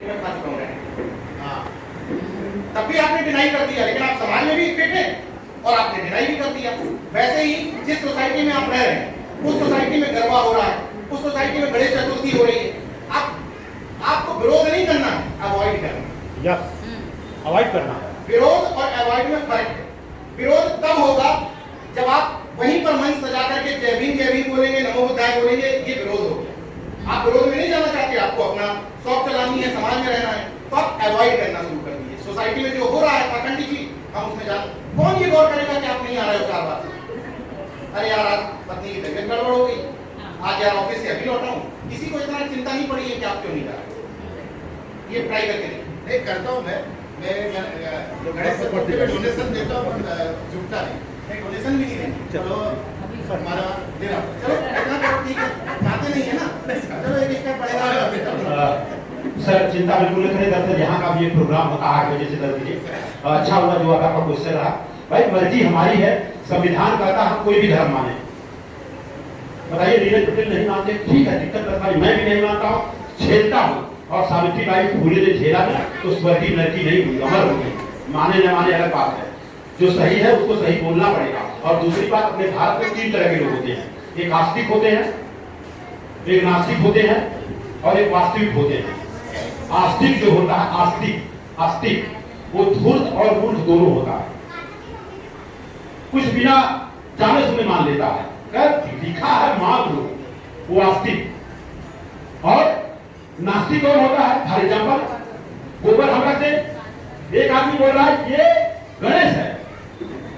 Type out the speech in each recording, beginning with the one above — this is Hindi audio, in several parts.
मैं खा चुका हूँ। हाँ, तब भी आपने डिनाई कर दिया, लेकिन आप समाज में भी फिट हैं और आपने डिनाई भी कर दिया। वैसे ही जिस सोसाइटी में आप रह रहे हैं उस सोसाइटी में गरबा हो रहा है, उस सोसाइटी में गणेश चतुर्थी हो रही है, आपको विरोध नहीं करना है, अवॉइड करना। यस, अवॉइड करना। विरोध और अवॉइड में फर्क है। विरोध तब होगा जब आप वहीं पर मंच सजा करके जय भीम बोलेंगे, नमो बुद्धाय बोलेंगे, ये विरोध हो गया। आप विरोध में नहीं जाना चाहते, आपको अपना शौक चलानी है, समाज में रहना है, तो आप अवॉइड करना शुरू कर दीजिए। सोसाइटी में जो हो रहा है पाखंडी चीज, हम उसमें जान, कौन ये गौर करेगा कि आप नहीं आ रहे हो 4 बार? अरे यार आज पत्नी की तबीयत गड़बड़ हो गई, आज यार ऑफिस से अभी लौटा हूँ। किसी को इतना चिंता नहीं पड़ी है कि आप क्यों नहीं जा रहे। ये ट्राई करके नहीं करता हूँ मैं गणेश चतुर्थी में डोनेशन देता हूँ, जुटता नहीं, डोनेशन भी नहीं देंगे। चलो हमारा दे रहा हूँ, चलो इतना करो, ठीक है, चाहते नहीं है ना, चलो एक स्टेप बढ़ेगा। सर चिंता बिल्कुल नहीं करें। दरअसल यहाँ का भी एक प्रोग्राम होता है 8 बजे से 10 बजे। अच्छा हुआ जो आपका क्वेश्चन रहा। भाई मर्जी हमारी है, संविधान कहता हम कोई भी धर्म माने। बताइए नीरज पटेल नहीं मानते, ठीक है, दिक्कत करता है, मैं भी नहीं मानता हूँ, झेलता हूँ। और सावित्री बाई फुले ने झेला ना, तो स्वर्गीय लड़की नहीं हुई, अमर हो गई। माने न माने अलग बात है, जो सही है उसको सही बोलना पड़ेगा। और दूसरी बात, अपने भारत में 3 तरह के लोग होते हैं, एक आस्तिक होते हैं, एक नास्तिक होते हैं और एक वास्तविक होते हैं। आस्तिक जो होता है, आस्तिक वो धूर्त और मूर्ख दोनों होता है, कुछ बिना जाने सुने मान लेता है, लिखा है मान लो, वो आस्तिक। और नास्तिक कौन होता है? फॉर एग्जाम्पल, गोबर हम रखते, एक आदमी बोल रहा है ये गणेश है,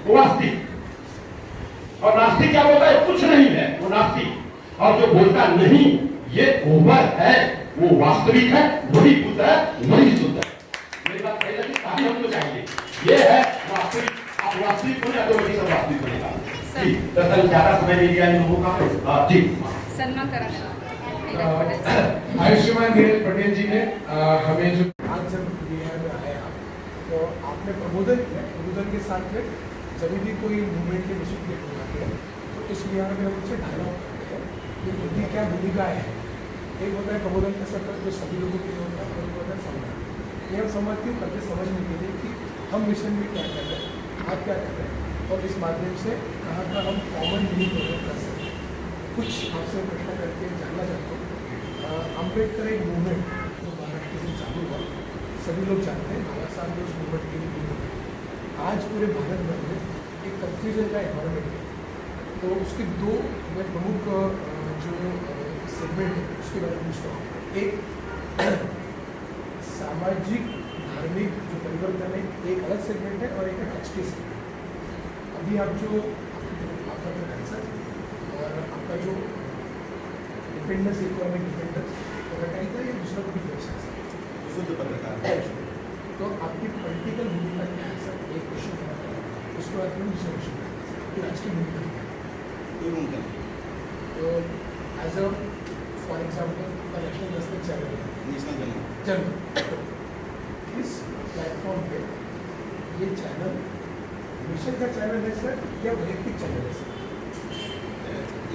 वो आस्तिक। और नास्तिक क्या बोलता है? कुछ नहीं है, वो नास्तिक। और जो बोलता नहीं ये गोबर है, वो वास्तविक है, वही बुद्ध है, वही शुद्ध है। मेरी बात सही लगी? हमको चाहिए ये है वास्तविक। आप वास्तविक हो या तो वही सब वास्तविक बनेगा। दरअसल ज्यादा समय नहीं दिया इन लोगों का। जी सन्मान कराना। आयुष्मान नीरज पटेल जी ने हमें जो आज जब बिहार में आया तो आपने प्रबोधन किया, प्रबोधन के साथ में जब भी कोई मूवमेंट के विषय के बनाते हैं तो इस बिहार में हम उनसे डायलॉग करते हैं कि उनकी क्या भूमिका है। एक होता है प्रबोधन का सत्र जो सभी लोगों के लिए होता है, और एक होता है संवाद। ये हम संवाद क्यों करते, समझने के लिए कि हम मिशन में क्या कर रहे हैं, आप क्या कर रहे हैं, और इस माध्यम से कहाँ का हम कॉमन मीनिंग कर सकते हैं। कुछ आपसे प्रश्न करके जानना चाहता हूँ। अम्बेडकर एक मूवमेंट जो महाराष्ट्र से चालू हुआ, सभी लोग जानते हैं, बाबा साहब ने उस मूवमेंट के लिए आज पूरे भारत भर में एक कन्फ्यूजन का एनवायरमेंट है। तो उसके 2 मैं प्रमुख जो सेगमेंट है उसके बारे में पूछता हूँ। एक सामाजिक धार्मिक जो परिवर्तन है, एक अलग सेगमेंट है, और एक है टच के सेगमेंट। अभी आप जो आपका जो कैंसर और आपका जो डिपेंडेंस, इकोनॉमिक डिपेंडेंस पत्रकारिता या दूसरा कोई व्यवसाय शुद्ध पत्रकार, तो आपकी पॉलिटिकल भूमिका क्या है सर? एक क्वेश्चन करना है, उसके बाद में दूसरा क्वेश्चन कि आज की भूमिका क्या है। तो as a for example national दस्तक चैनल है, नेशनल जर्नल, इस प्लेटफॉर्म पे ये चैनल मिशन का चैनल है सर या वैयक्तिक चैनल है सर?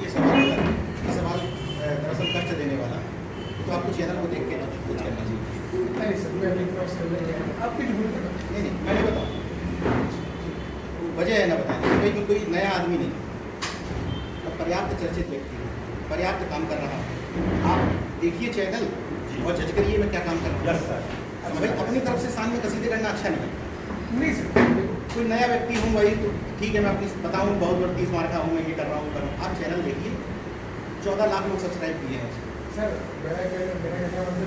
ये सवाल दरअसल खर्च देने वाला, तो आपको चैनल को देख के कुछ करना चाहिए। नहीं सर, मैं अभी क्रॉस करने गया, आपकी जो भूमिका नहीं, मैंने बताऊँ वजह है ना बताने की, कोई नया आदमी नहीं, अब पर्याप्त चर्चित व्यक्ति है, पर्याप्त काम कर रहा है। आप देखिए चैनल और जज करिए मैं क्या काम कर रहा हूँ। Yes sir. भाई अपनी तरफ से सामने कसीदे करना अच्छा नहीं सर। कोई नया व्यक्ति हूँ वही तो ठीक है, मैं अपनी बताऊँ बहुत बड़ा 30 मार्क का हूँ, मैं ये कर रहा हूँ। आप चैनल देखिए, 14 लाख लोग सब्सक्राइब किए हैं सर। मेरा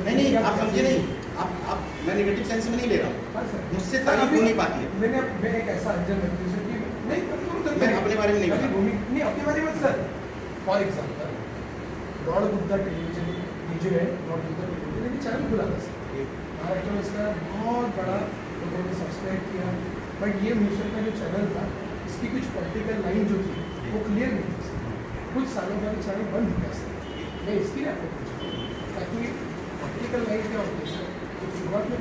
नहीं, आप समझे नहीं, आप मैं नेगेटिव सेंस में नहीं ले रहा हूँ, मुझसे तारीफ हो नहीं पाती है। मैं एक ऐसा अंजन व्यक्ति सर कि मैं अपने बारे में नहीं बता, नहीं अपने बारे में sir. For example Lord Buddha television DJ है, लॉर्ड बुद्धा टेलीविजन ने चैनल खुला था सर, महाराष्ट्र में इसका बहुत बड़ा लोगों ने सब्सक्राइब किया। बट ये मिशन का जो चैनल था, इसकी कुछ पॉलिटिकल लाइन जो थी वो क्लियर नहीं थी सर। कुछ सालों बाद चैनल बंद हो गया सर। मैं इसके लिए आपको पूछता हूँ ताकि पॉलिटिकल लाइन क्या होती है सर, तो शुरुआत में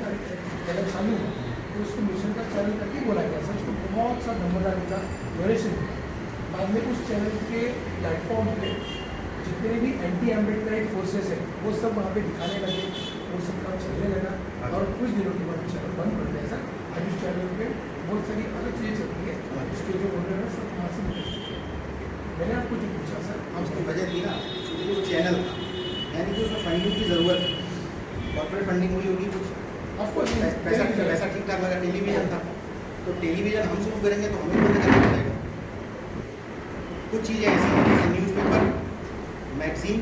चैनल चालू हुआ तो उसको मिशन का चैनल करके बोला गया सर, उसको बहुत सा नंबरदारी का डोनेशन मिला। बाद में उस चैनल के प्लेटफॉर्म पे जितने भी एंटी एम्बेडकराइट फोर्सेस हैं वो सब वहाँ पे दिखाने लगे, वो सब काम चलने लगा। कुछ दिनों के बाद चैनल बंद कर दिया सर। अब इस चैनल पे बहुत सारी अलग चीज़ें चलती है, उसके जो ओनर है सब वहाँ से निकल चुके हैं। मैंने आपको जो पूछा सर, हम उसकी वजह थी ना, क्योंकि वो चैनल था, यानी कि उसमें फंडिंग की ज़रूरत है, कॉर्पोरेट फंडिंग हुई होगी कुछ, ऑफकोर्स पैसा ठीक ठाक लगा। टेलीविज़न था, तो टेलीविज़न हम शुरू करेंगे तो हमें बंद करना पड़ेगा। कुछ चीज़ें ऐसी हैं जैसे न्यूज़पेपर, मैगजीन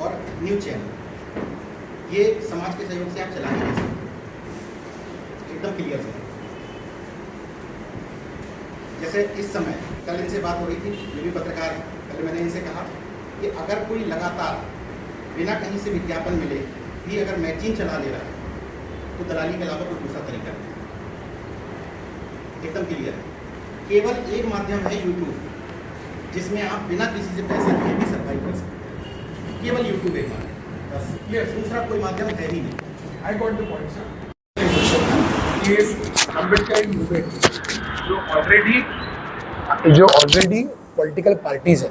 और न्यूज़ चैनल, ये समाज के सहयोग से आप चला ही नहीं सकते, एकदम क्लियर से। जैसे इस समय कल इनसे बात हो रही थी, ये भी पत्रकार हैं, कल मैंने इनसे कहा कि अगर कोई लगातार बिना कहीं से विज्ञापन मिले भी अगर मैगजीन चला ले रहा है तो दलाली के अलावा कोई दूसरा तरीका नहीं, एकदम क्लियर है। केवल एक माध्यम है यूट्यूब, जिसमें आप बिना किसी से पैसा लिए भी सर्वाइव कर सकते हैं। केवल यूट्यूब एक माध्यम, बस क्लियर, दूसरा कोई माध्यम है ही नहीं। I got the point sir. ये अम्बेडकर मूवमेंट जो ऑलरेडी पॉलिटिकल पार्टीज है,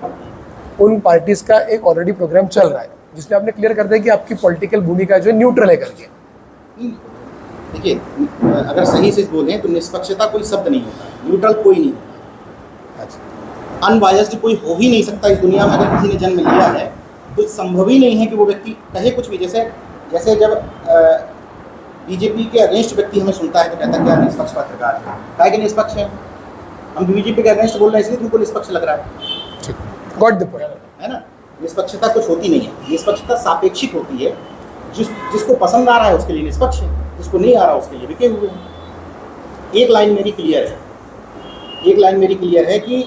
उन पार्टीज का एक ऑलरेडी प्रोग्राम चल रहा है जिसमें आपने क्लियर कर दिया कि आपकी पॉलिटिकल भूमिका जो है न्यूट्रल है करके। देखिए, अगर सही से बोलें तो निष्पक्षता कोई शब्द नहीं होता, न्यूट्रल कोई नहीं होता, अनबायस्ड कोई हो ही नहीं सकता इस दुनिया में। अगर किसी ने जन्म लिया है तो संभव ही नहीं है कि वो व्यक्ति कहे कुछ भी। जैसे जब बीजेपी के अगेंस्ट व्यक्ति हमें सुनता है तो कहता है क्या निष्पक्ष पत्रकार है, क्या कि निष्पक्ष है, हम बीजेपी के अगेंस्ट बोल रहे हैं इसलिए तुमको निष्पक्ष लग रहा है। गॉट द पॉइंट, है ना। निष्पक्षता कुछ होती नहीं है, निष्पक्षता सापेक्षिक होती है। जिसको पसंद आ रहा है उसके लिए निष्पक्ष है, जिसको नहीं आ रहा उसके लिए बिके हुए हैं। एक लाइन मेरी क्लियर है कि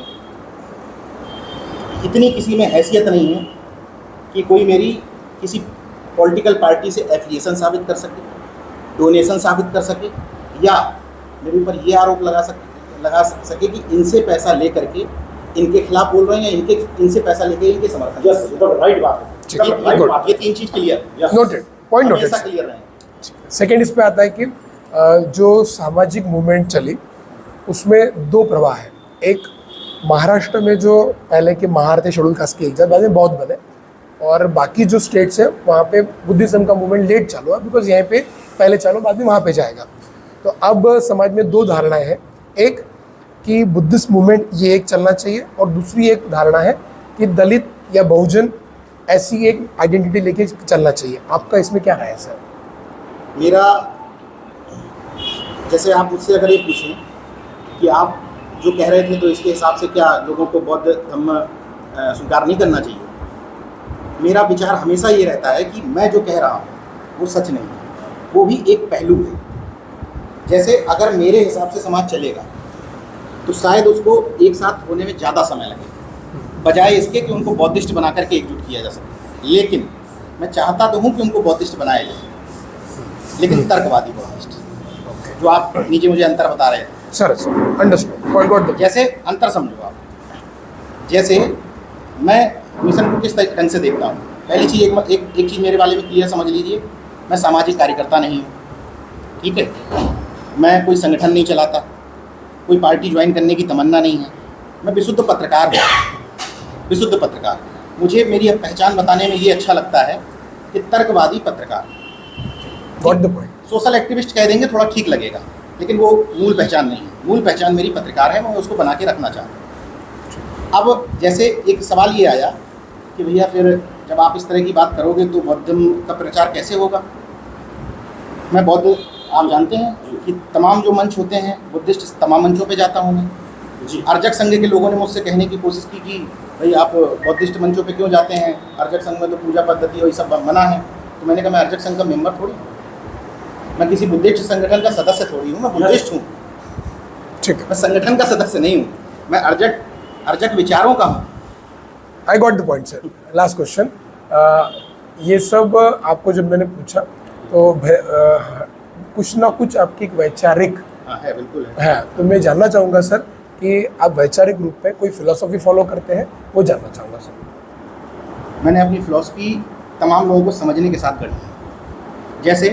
इतनी किसी में हैसियत नहीं है कि कोई मेरी किसी पॉलिटिकल पार्टी से एफिलिएशन साबित कर सके, डोनेशन साबित कर सके, या मेरे ऊपर ये आरोप लगा सके कि इनसे पैसा ले करके इनके खिलाफ बोल रहे हैं या इनसे पैसा लेके इनके समर्थन। राइट बात है, ये तीन चीज clear, noted, point noted, clear रहे। सेकेंड इस पे आता है कि जो सामाजिक मूवमेंट चली उसमें दो प्रवाह है। एक महाराष्ट्र में जो पहले के महार थे शेड्यूल कास्ट के एग्जाम, बाद में बौद्ध बने, और बाकी जो स्टेट्स है वहाँ पे बुद्धिज्म का मूवमेंट लेट चालू है, बिकॉज यहाँ पे पहले चालू बाद में वहाँ पे जाएगा। तो अब समाज में दो धारणाएं हैं, एक कि बुद्धिस्ट मूवमेंट ये एक चलना चाहिए, और दूसरी एक धारणा है कि दलित या बहुजन ऐसी एक आइडेंटिटी लेके चलना चाहिए। आपका इसमें क्या राय है सर? मेरा, जैसे आप मुझसे अगर ये पूछें कि आप जो कह रहे थे तो इसके हिसाब से क्या लोगों को बौद्ध धर्म स्वीकार नहीं करना चाहिए, मेरा विचार हमेशा ये रहता है कि मैं जो कह रहा हूँ वो सच नहीं है, वो भी एक पहलू है। जैसे अगर मेरे हिसाब से समाज चलेगा तो शायद उसको एक साथ होने में ज़्यादा समय लगेगा, बजाय इसके कि उनको बौद्धिस्ट बना करके एकजुट किया जा सके। लेकिन मैं चाहता तो हूँ कि उनको बौद्धिस्ट बनाया जाए, लेकिन तर्कवादी बौद्धिस्ट, जो आप नीचे मुझे अंतर बता रहे हैं sir. Understood, point got the. जैसे अंतर समझो आप, जैसे मैं मिशन को किस ढंग से देखता हूँ। पहली चीज़ एक चीज़ मेरे बारे में क्लियर समझ लीजिए, मैं सामाजिक कार्यकर्ता नहीं हूँ, ठीक है। मैं कोई संगठन नहीं चलाता, कोई पार्टी ज्वाइन करने की तमन्ना नहीं है। मैं विशुद्ध पत्रकार हूँ, विशुद्ध पत्रकार। मुझे मेरी पहचान बताने में ये अच्छा लगता है कि तर्कवादी पत्रकार। Got the point. Social activist कह देंगे थोड़ा ठीक लगेगा, लेकिन वो मूल पहचान नहीं है। मूल पहचान मेरी पत्रकार है, मैं उसको बना के रखना चाहता हूँ। अब जैसे एक सवाल ये आया कि भैया फिर जब आप इस तरह की बात करोगे तो बौद्धम का प्रचार कैसे होगा। मैं बौद्ध, आप जानते हैं कि तमाम जो मंच होते हैं बुद्धिस्ट, तमाम मंचों पे जाता हूँ मैं जी। अर्जक संघ के लोगों ने मुझसे कहने की कोशिश की कि भाई आप बौद्धिस्ट मंचों पे क्यों जाते हैं, अर्जक संघ में तो पूजा पद्धति और ये सब मना है। तो मैंने कहा मैं अर्जक संघ का मेंबर थोड़ी, मैं किसी बुद्धिस्ट संगठन का सदस्य थोड़ी हूँ, मैं बुद्धिस्ट हूँ, ठीक है। मैं संगठन का सदस्य नहीं हूँ, मैं अर्जक विचारों का हूँ। I got the point sir. Last question, ये सब आपको जब मैंने पूछा तो कुछ ना कुछ आपकी एक वैचारिक है, बिल्कुल है। तो मैं जानना चाहूँगा सर कि आप वैचारिक रूप में कोई फिलॉसफी फॉलो करते हैं, वो जानना चाहूँगा सर। मैंने अपनी फिलॉसफी तमाम लोगों को समझने के साथ गढ़ी है। जैसे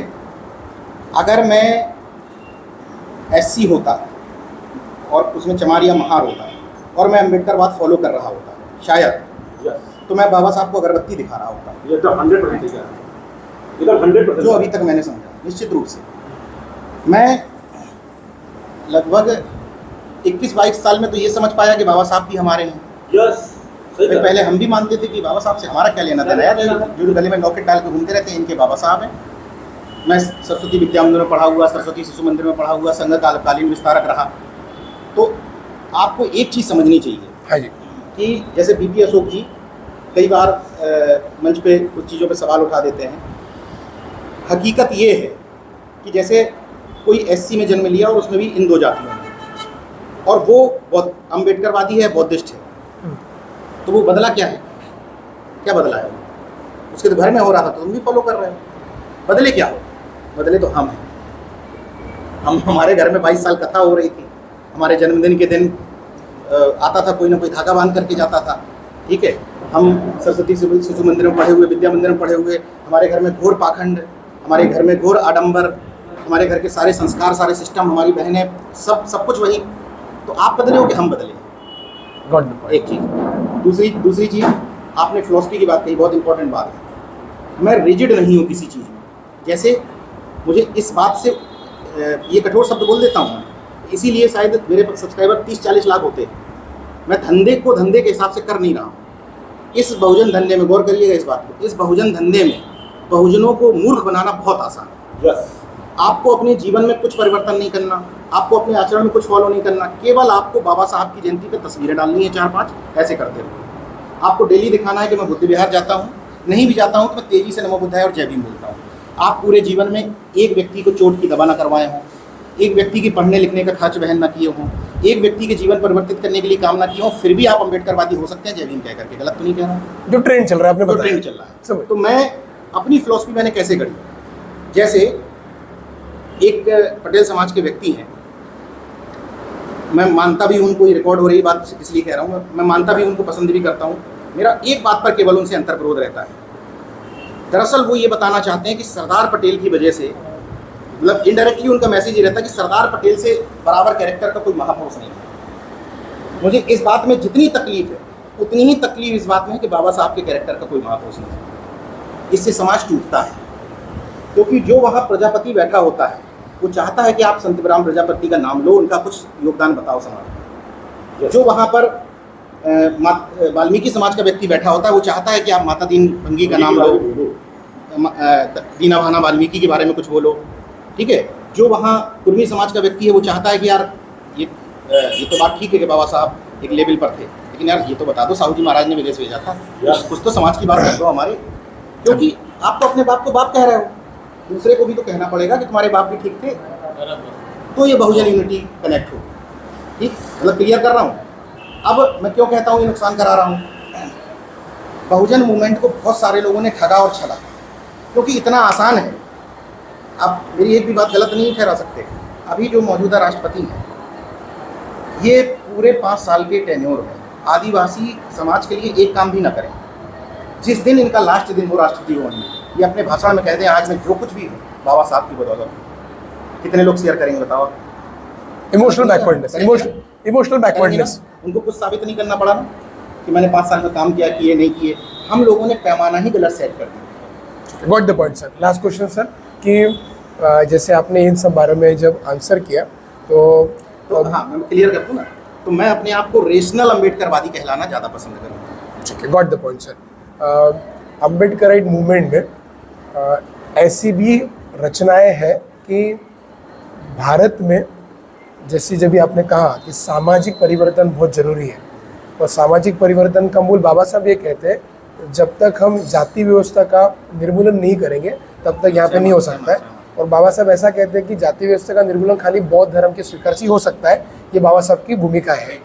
अगर मैं SC होता और उसमें चमारिया महार होता और मैं अम्बेडकरवाद फॉलो कर रहा होता शायद, तो मैं बाबा साहब को अगरबत्ती दिखा रहा होता। ये तो 100% है, ये तो 100%, जो अभी तक मैंने समझा। निश्चित रूप से। मैं लगभग 21-22 साल में तो ये समझ पाया कि बाबा साहब भी हमारे हैं। पहले हम भी मानते थे कि बाबा साहब से हमारा क्या लेना देना है, जो गले में लॉकेट डाल के घूमते रहते हैं इनके बाबा साहब हैं। मैं सरस्वती विद्या मंदिर में पढ़ा हुआ, सरस्वती शिशु मंदिर में पढ़ा हुआ, संघ कालीन विस्तारक रहा। तो आपको एक चीज़ समझनी चाहिए, हाँ जी, कि जैसे बीपी अशोक जी कई बार मंच पे कुछ चीज़ों पे सवाल उठा देते हैं। हकीकत ये है कि जैसे कोई एससी में जन्म लिया और उसमें भी इन दो जातियों में, और वो अम्बेडकरवादी है, बौद्धिस्ट है, तो वो बदला क्या है? क्या बदला है? उसके तो घर में हो रहा था तो तुम भी फॉलो कर रहे हो। बदले क्या हो? बदले तो हम हैं। हमारे घर में 22 साल कथा हो रही थी, हमारे जन्मदिन के दिन आता था कोई ना कोई धागा बांध करके जाता था, ठीक है। हम सरस्वती शिशु मंदिर में पढ़े हुए, विद्या मंदिर में पढ़े हुए, हमारे घर में घोर पाखंड, हमारे घर में घोर आडंबर, हमारे घर के सारे संस्कार, सारे सिस्टम, हमारी बहनें, सब कुछ वही। तो आप बदले हो कि हम बदले? एक चीज़। दूसरी चीज़, आपने फिलॉसफी की बात कही, बहुत इंपॉर्टेंट बात है। मैं रिजिड नहीं हूँ किसी चीज़ में। जैसे मुझे इस बात से ये कठोर शब्द बोल देता हूँ, इसीलिए शायद मेरे सब्सक्राइबर 30-40 लाख होते हैं। मैं धंधे को धंधे के हिसाब से कर नहीं रहा हूँ। इस बहुजन धंधे में, गौर करिएगा इस बात को, इस बहुजन धंधे में बहुजनों को मूर्ख बनाना बहुत आसान है। आपको अपने जीवन में कुछ परिवर्तन नहीं करना, आपको अपने आचरण में कुछ फॉलो नहीं करना, केवल आपको बाबा साहब की जयंती पर तस्वीरें डालनी है 4-5 ऐसे करते हुए। आपको डेली दिखाना है कि मैं बुद्ध विहार जाता हूँ, नहीं भी जाता हूँ तो मैं तेज़ी से नमो बुद्धाय और जय भीम बोलता हूँ। आप पूरे जीवन में एक व्यक्ति को चोट की दवा ना करवाए हों, एक व्यक्ति की पढ़ने लिखने का खर्च वहन ना किए हों, एक व्यक्ति के जीवन परिवर्तित करने के लिए काम ना किए हों, फिर भी आप अम्बेडकरवादी हो सकते हैं जय भीम कह करके। गलत तो नहीं कह रहा हूँ? जो ट्रेंड चल रहा है आपने बताया, ट्रेंड चल रहा है। तो मैं अपनी फिलॉसफी मैंने कैसे करी, जैसे एक पटेल समाज के व्यक्ति हैं, मैं मानता भी उनको, रिकॉर्ड हो रही बात इसलिए कह रहा हूँ, मैं मानता भी उनको, पसंद भी करता हूँ। मेरा एक बात पर केवल उनसे अंतर्विरोध रहता है। दरअसल वो ये बताना चाहते हैं कि सरदार पटेल की वजह से, मतलब इनडायरेक्टली उनका मैसेज ये रहता है कि सरदार पटेल से बराबर कैरेक्टर का कोई महापुरुष नहीं है। मुझे इस बात में जितनी तकलीफ है उतनी ही तकलीफ इस बात में है कि बाबा साहब के कैरेक्टर का कोई महापुरुष नहीं है। इससे समाज टूटता है, क्योंकि जो वहाँ प्रजापति बैठा होता है वो चाहता है कि आप संत ब्रह्म प्रजापति का नाम लो, उनका कुछ योगदान बताओ समाज में। जो वहाँ पर वाल्मीकि समाज का व्यक्ति बैठा होता है वो चाहता है कि आप माता दीन भंगी का नाम लो, दीना भाना वाल्मीकि के बारे में कुछ बोलो, ठीक है। जो वहाँ कुर्मी समाज का व्यक्ति है वो चाहता है कि यार ये तो बात ठीक है कि बाबा साहब एक लेवल पर थे, लेकिन यार ये तो बता दो साहू जी महाराज ने विदेश भेजा था, कुछ तो समाज की बात कर दो हमारे। क्योंकि आप तो अपने बाप को बाप कह रहे हो, दूसरे को भी तो कहना पड़ेगा कि तुम्हारे बाप भी ठीक थे, तो ये बहुजन यूनिटी कनेक्ट हो। ठीक, मतलब क्लियर कर रहा हूँ। अब मैं क्यों कहता हूँ ये नुकसान करा रहा हूँ? बहुजन मूवमेंट को बहुत सारे लोगों ने ठगा और छला, क्योंकि इतना आसान है। आप मेरी एक भी बात गलत नहीं ठहरा सकते। अभी जो मौजूदा राष्ट्रपति हैं, ये पूरे 5 साल के टेन्योर में आदिवासी समाज के लिए एक काम भी ना करें। जिस दिन इनका लास्ट दिन हो राष्ट्रपति होने, ये अपने भाषण में कहते हैं आज मैं जो कुछ भी हूँ बाबा साहब की बदौलत। कितने लोग शेयर करेंगे बताओ? Emotional backwardness. उनको कुछ साबित नहीं करना पड़ा ना कि मैंने 5 साल में काम किया, किए नहीं किए। हम लोगों ने पैमाना ही गलत सेट कर दिया। Got the point sir. Last question sir, कि जैसे आपने इन सब बारे में जब आंसर किया तो हाँ मैं क्लियर कर दूँ ना, तो मैं अपने आप को रेशनल अम्बेडकरवादी कहलाना ज़्यादा पसंद करूँगा। ठीक है, got the point sir. Ambedkarite movement में ऐसी भी रचनाएं हैं कि भारत में, जैसे जब भी आपने कहा कि सामाजिक परिवर्तन बहुत ज़रूरी है, और सामाजिक परिवर्तन का मूल बाबा साहब ये कहते हैं जब तक हम जाति व्यवस्था का निर्मूलन नहीं करेंगे तब तक यहाँ पे नहीं हो सकता है। और बाबा साहब ऐसा कहते हैं कि जाति व्यवस्था का निर्मूलन खाली बौद्ध धर्म के स्वीकार से ही हो सकता है। ये बाबा साहब की भूमिका है।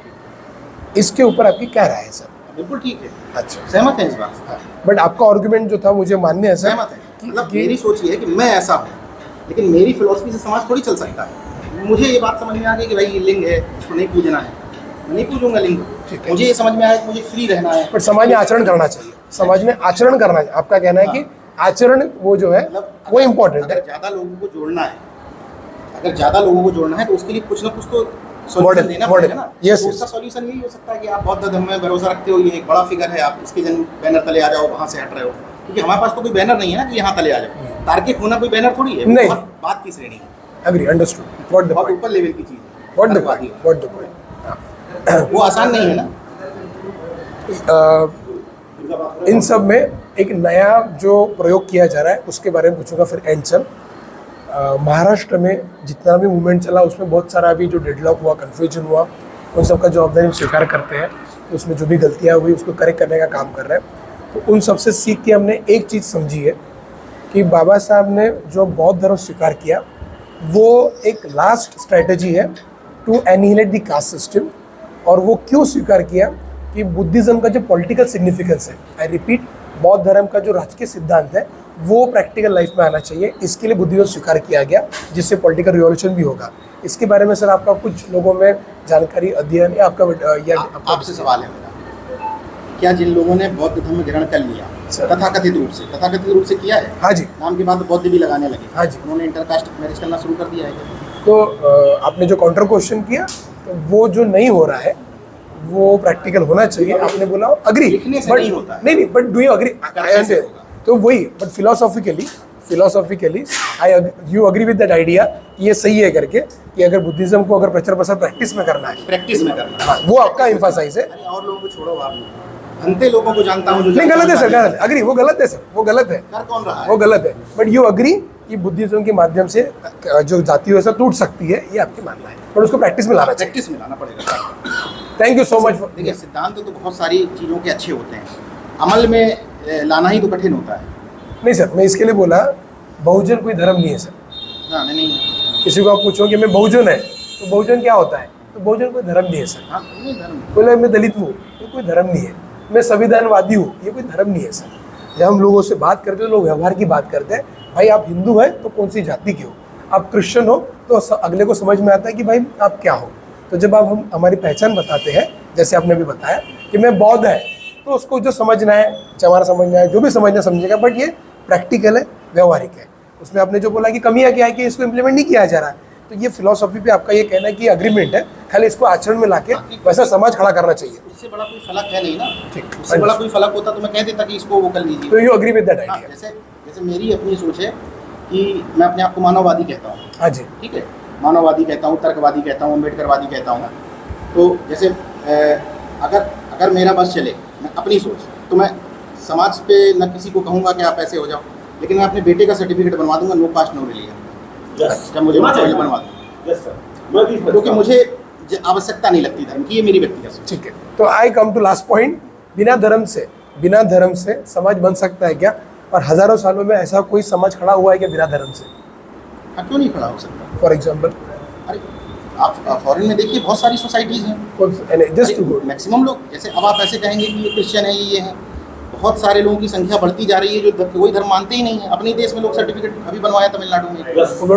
इसके ऊपर आपकी क्या राय है सर? बिल्कुल ठीक है। अच्छा, सहमत है इस बात से। बट आपका आर्गुमेंट जो था मुझे मान्य है सर। सहमत है। मतलब मेरी सोच ये है कि मैं ऐसा हूँ, लेकिन मेरी फिलॉसफी से समाज थोड़ी चल सकता है। मुझे ये बात समझ में आ गई कि भाई ये लिंग है, इसको नहीं पूजना है, मैं नहीं पूजूंगा लिंग। मुझे ये समझ में आया कि मुझे फ्री रहना है। बट समाज ने आचरण करना चाहिए, समाज ने आचरण करना चाहिए। आपका कहना है कि आचरण वो जो है वो इम्पोर्टेंट है। अगर ज़्यादा लोगों को जोड़ना है, तो उसके लिए कुछ ना कुछ तो सॉल्यूशन देना पड़ेगा ना। यस, तो उसका सॉल्यूशन यही हो सकता है कि आप बौद्ध धर्म में भरोसा रखते हो, ये एक बड़ा फिगर है, आप इसके जन बैनर तले आ जाओ, वहाँ से हट रहे हो, क्योंकि हमारे पास तो कोई बैनर नहीं है ना कि यहाँ तले आ जाओ। तार्किक होना कोई बैनर थोड़ी है, नहीं। बहुत बात की श्रेणी है, एग्री, अंडरस्टूड, व्हाट द बहुत पॉइंट, ऊपर लेवल की चीज है, व्हाट द आतंकवादी पॉइंट, व्हाट द पॉइंट। वो आसान नहीं है ना। इन सब में एक नया जो प्रयोग किया जा रहा है उसके बारे में पूछूंगा फिर एंड सर। महाराष्ट्र में जितना भी मूवमेंट चला उसमें बहुत सारा अभी जो डेडलॉक हुआ, कन्फ्यूजन हुआ, उन सब का जवाबदारी स्वीकार करते हैं, तो उसमें जो भी गलतियाँ हुई उसको करेक्ट करने का काम कर रहे हैं। तो उन सबसे सीख के हमने एक चीज़ समझी है कि बाबा साहब ने जो बौद्ध धर्म स्वीकार किया वो एक लास्ट स्ट्रैटेजी है to annihilate the caste system. और वो क्यों स्वीकार किया कि बुद्धिज़्म का जो पॉलिटिकल सिग्निफिकेंस है, आई रिपीट, बौद्ध धर्म का जो राजकीय सिद्धांत है वो प्रैक्टिकल लाइफ में आना चाहिए, इसके लिए बुद्धिज़्म स्वीकार किया गया, जिससे पॉलिटिकल रिवॉल्यूशन भी होगा। इसके बारे में सर आपका कुछ लोगों में जानकारी, अध्ययन या आपका आपसे सवाल है मेरा, क्या जिन लोगों ने बौद्ध धर्म ग्रहण कर लिया तथाकथित रूप से किया है, हाँ जी, नाम के बाद बौद्ध भी लगाने लगे, हाँ जी, उन्होंने इंटरकास्ट मैरिज करना शुरू कर दिया है? तो आपने जो काउंटर क्वेश्चन किया तो वो जो नहीं हो रहा है वो प्रैक्टिकल होना चाहिए, आपने बोला अग्री, लिखने से नहीं होता है। नहीं, बट डू यू अग्री? तो वही, but philosophically you agree with that idea ये सही है करके कि अगर बुद्धिज्म को अगर प्रचार प्रसार प्रैक्टिस में करना है, हाँ, वो आपका एम्फासाइज है। और लोगों को छोड़ो, आप अंधे लोगों को जानता हूँ जो नहीं, गलत है सर, गलत है, अग्री, वो गलत है सर, वो गलत है, कर कौन रहा है? वो गलत है, बट यू अग्री कि बुद्धिज्म के माध्यम से जो जाति व्यवस्था टूट सकती है, ये आपकी मानना है, पर उसको प्रैक्टिस में लाना चाहिए। प्रैक्टिस में लाना पड़ेगा। Thank you so much. देखिए, सिद्धांत तो बहुत सारी चीज़ों के अच्छे होते हैं, अमल में लाना ही तो कठिन होता है। नहीं सर, मैं इसके लिए बोला बहुजन कोई धर्म नहीं है सर। हाँ, नहीं, किसी को आप पूछो कि मैं बहुजन है तो बहुजन क्या होता है, तो बहुजन कोई धर्म नहीं है सर। हाँ, नहीं धर्म। बोले मैं दलित हूँ, ये कोई धर्म नहीं है। मैं संविधानवादी हूँ, ये कोई धर्म नहीं है सर। जब हम लोगों से बात करते हैं, लोग व्यवहार की बात करते हैं, भाई आप हिंदू है तो कौन सी जाति के हो, आप क्रिश्चियन हो तो अगले को समझ में आता है कि भाई आप क्या हो। तो जब आप हम हमारी पहचान बताते हैं, जैसे आपने भी बताया कि मैं बौद्ध है, तो उसको जो समझना है, हमारा समझना है, जो भी समझना समझेगा, बट ये प्रैक्टिकल है, व्यवहारिक है। उसमें आपने जो बोला कि कमियाँ क्या है कि इसको इम्प्लीमेंट नहीं किया जा रहा है, तो ये फिलॉसफी पे आपका ये कहना है कि अग्रीमेंट है, खाली इसको आचरण में लाके वैसा समाज खड़ा करना चाहिए। उससे बड़ा कोई फलक है नहीं ना। ठीक, उससे बड़ा कोई फलक होता तो मैं कह देता कि इसको वो कर लीजिए। तो यू अग्री विद दैट हाँ, आइडिया? जैसे मेरी अपनी सोच है कि मैं अपने आप को मानववादी कहता हूँ। हाँ जी, ठीक है, मानववादी कहता हूँ, तर्कवादी कहता हूँ, अम्बेडकरवादी कहता हूँ। तो जैसे अगर मेरा बस चले, मैं अपनी सोच, तो मैं समाज पे न किसी को कहूँगा कि आप ऐसे हो जाओ, लेकिन मैं अपने बेटे का सर्टिफिकेट बनवा दूंगा, नो कास्ट नो रिलीजन, जब मुझे बनवा दूंगा, क्योंकि मुझे आवश्यकता नहीं लगती धर्म की, ये मेरी व्यक्तिगत सोच। ठीक है। तो आई कम टू लास्ट पॉइंट, बिना धर्म से समाज बन सकता है क्या? और हजारों सालों में ऐसा कोई समाज खड़ा हुआ है क्या बिना धर्म से? हाँ, क्यों नहीं खड़ा हो सकता? फॉर एग्जाम्पल, अरे आप फॉरेन में देखिए, बहुत सारी सोसाइटीज़ हैं, जस्ट टू गो, मैक्सिमम लोग, जैसे अब आप ऐसे कहेंगे कि ये क्रिश्चियन है, ये है, बहुत सारे लोगों की संख्या बढ़ती जा रही है जो कोई धर्म मानते ही नहीं है। अपने देश में लोग सर्टिफिकेट अभी बनवाया तमिलनाडु में,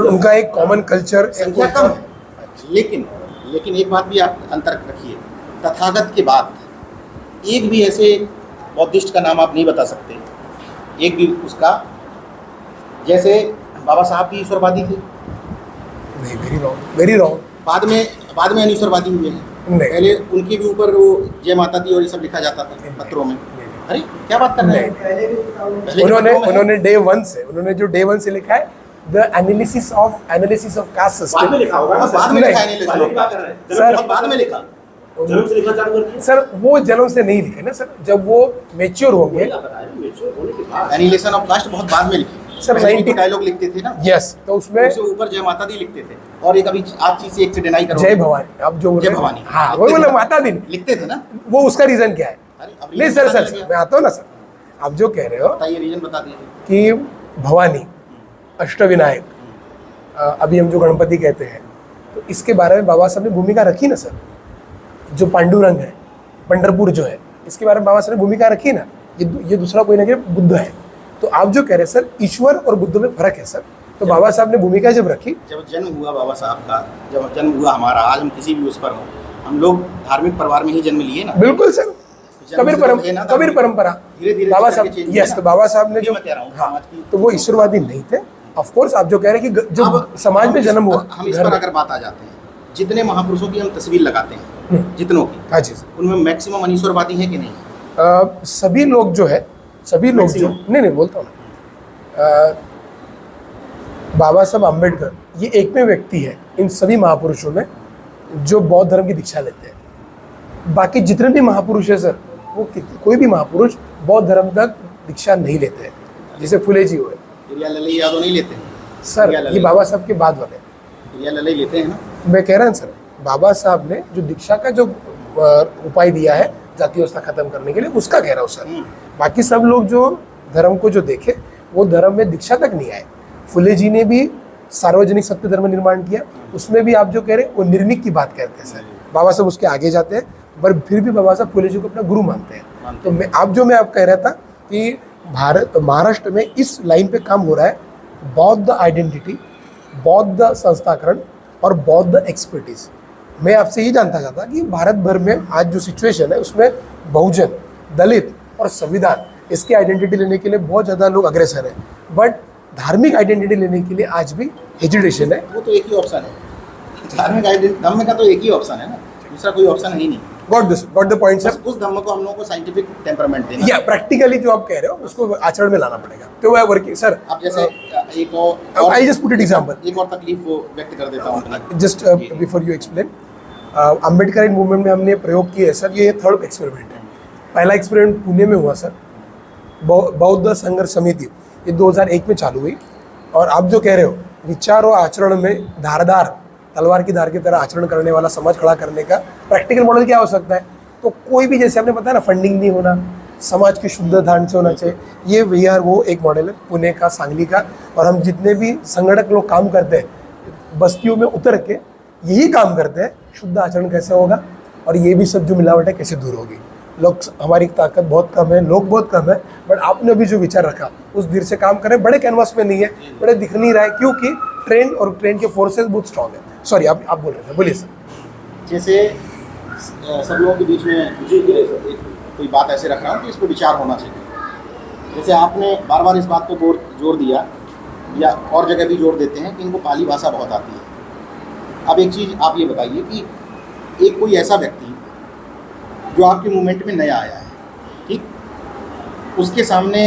उनका एक कॉमन कल्चर, संख्या कम है। लेकिन एक बात भी आप अंतर रखिए, तथागत के बाद एक भी ऐसे बौद्धिस्ट का नाम आप नहीं बता सकते, एक भी उसका, जैसे बाबा साहब भी ईश्वरवादी थे, नहीं, वेरी रॉन्ग, बाद में अनीश्वरवादी हुए हैं। पहले उनके भी ऊपर वो जय माता दी और ये सब लिखा जाता था पत्रों में। अरे क्या बात कर रहे हैं? उन्होंने डे वन से लिखा है, the analysis of caste system. बाद में लिखा होगा ना, बाद में लिखा है, बाद में लिखा, जन्म से लिखा चालू कर दिया सर। वो जन्म से नहीं लिखे ना सर, जब वो मैच्योर होंगे। एनालिसिस ऑफ कास्ट बहुत बाद में लिखी सर, 90 डायलॉग लिखते थे ना। यस, तो उसमें ऊपर जय माता दी लिखते थे, और एक अभी आप चीज से एक से डिनाई करो, जय भवानी, आप जो जय भवानी, हाँ, वो बोले माता दी लिखते थे ना। वो उसका रीजन क्या है? नहीं सर, मैं आता हूँ ना सर, आप जो कह रहे हो, बताइए, रीजन बता दीजिए। कि भवानी, अष्टविनायक, अभी हम जो गणपति कहते हैं, तो इसके बारे में बाबा साहब ने भूमिका रखी ना सर। जो पांडुरंग है, पंढरपुर जो है, इसके बारे में बाबा साहब ने भूमिका रखी ना। ये दूसरा कोई ना बुद्ध है। तो आप जो कह रहे हैं सर, ईश्वर और बुद्ध में फर्क है सर। तो बाबा साहब ने भूमिका जब रखी, जब जन्म हुआ बाबा साहब का, जब जन्म हुआ हमारा, आज हम किसी भी उस पर हो, हम लोग धार्मिक परिवार में ही जन्म लिए ना। बिल्कुल सर, कबीर परंपरा, धीरे-धीरे बाबा साहब, यस, तो बाबा साहब ने जो, हाँ, तो वो ईश्वरवादी नहीं थे। ऑफ कोर्स आप जो कह रहे हैं कि जब समाज में जन्म हुआ, हम इस पर अगर बात आ जाते हैं, जितने महापुरुषों की हम तस्वीर लगाते हैं, जितनों की, हाँ जी, उनमें मैक्सिमम अनीश्वरवादी हैं कि नहीं? सभी लोग जो है, नहीं बोलता हूँ ना, बाबा साहब आम्बेडकर ये एकमेव व्यक्ति है इन सभी महापुरुषों में जो बौद्ध धर्म की दीक्षा लेते हैं। बाकी जितने भी महापुरुष है सर, वो कोई भी महापुरुष बौद्ध धर्म तक दीक्षा नहीं लेते हैं। जैसे फुले जी हुए, ललई यादव नहीं लेते हैं सर, ये बाबा साहब के बाद वाले ललई लेते हैं ना। मैं कह रहा हूँ सर, बाबा साहब ने जो दीक्षा का जो उपाय दिया है जाति व्यवस्था खत्म करने के लिए, उसका कह रहा हूँ सर। बाकी सब लोग जो धर्म को जो देखे वो धर्म में दीक्षा तक नहीं आए। फुले जी ने भी सार्वजनिक सत्य धर्म निर्माण किया, उसमें भी आप जो कह रहे हैं वो निर्मिक की बात करते हैं सर। बाबा साहब उसके आगे जाते हैं, पर फिर भी बाबा साहब फुले जी को अपना गुरु मानते हैं। तो मैं आप कह रहा था कि महाराष्ट्र में इस लाइन पे काम हो रहा है, बौद्ध आइडेंटिटी, बौद्ध संस्थाकरण और बौद्ध एक्सपर्टीज। मैं आपसे ये जानना चाहता कि भारत भर में आज जो सिचुएशन है उसमें बहुजन, दलित और संविधान, इसकी आइडेंटिटी लेने के लिए बहुत ज़्यादा लोग अग्रसर हैं, बट धार्मिक आइडेंटिटी लेने के लिए आज भी हेजिटेशन है। वो तो एक ही ऑप्शन है, धार्मिक आइडेंटिटी, धर्म का तो एक ही ऑप्शन है ना, दूसरा कोई ऑप्शन है ही नहीं। Got the point sir. उस धर्म को हम लोगों को साइंटिफिक टेम्परामेंट देना, या प्रैक्टिकली जो आप कह रहे हो उसको आचरण में लाना पड़ेगा। तो वह वर्किंग सर, अब जैसे एक और I just put it example, एक और तकलीफ वो व्यक्त कर देता हूँ just before you explain. Ambedkar movement में हमने प्रयोग किए सर, ये थर्ड एक्सपेरिमेंट है। पहला एक्सपेरिमेंट पुणे में हुआ सर, बौद्ध संघर्ष समिति, ये 2001 में चालू हुई। और आप जो कह रहे हो विचार और आचरण में धारदार तलवार की धार की तरह आचरण करने वाला समाज खड़ा करने का प्रैक्टिकल मॉडल क्या हो सकता है? तो कोई भी, जैसे आपने बताया ना, फंडिंग नहीं होना, समाज की शुद्ध ढांचे से होना चाहिए। ये वीआर वो एक मॉडल है पुणे का, सांगली का। और हम जितने भी संगठक लोग काम करते हैं बस्तियों में उतर के यही काम करते हैं, शुद्ध आचरण कैसे होगा और ये भी सब जो मिलावट है कैसे दूर होगी। लोग, हमारी ताकत बहुत कम है, लोग बहुत कम है, बट आपने भी जो विचार रखा उस धीर से काम करें। बड़े कैनवास में नहीं है, बड़े दिख नहीं रहा है, क्योंकि ट्रेन और ट्रेन के फोर्सेस बहुत स्ट्रांग है। सॉरी, आप बोल रहे थे, बोलिए सर। जैसे सब लोगों के बीच में कोई बात ऐसे रख रहा हूँ कि इसको विचार होना चाहिए। जैसे आपने बार बार इस बात को जोर दिया, या और जगह भी जोर देते हैं कि इनको पाली भाषा बहुत आती है। अब एक चीज़ आप ये बताइए कि एक कोई ऐसा व्यक्ति जो आपके मूवमेंट में नया आया है, ठीक, उसके सामने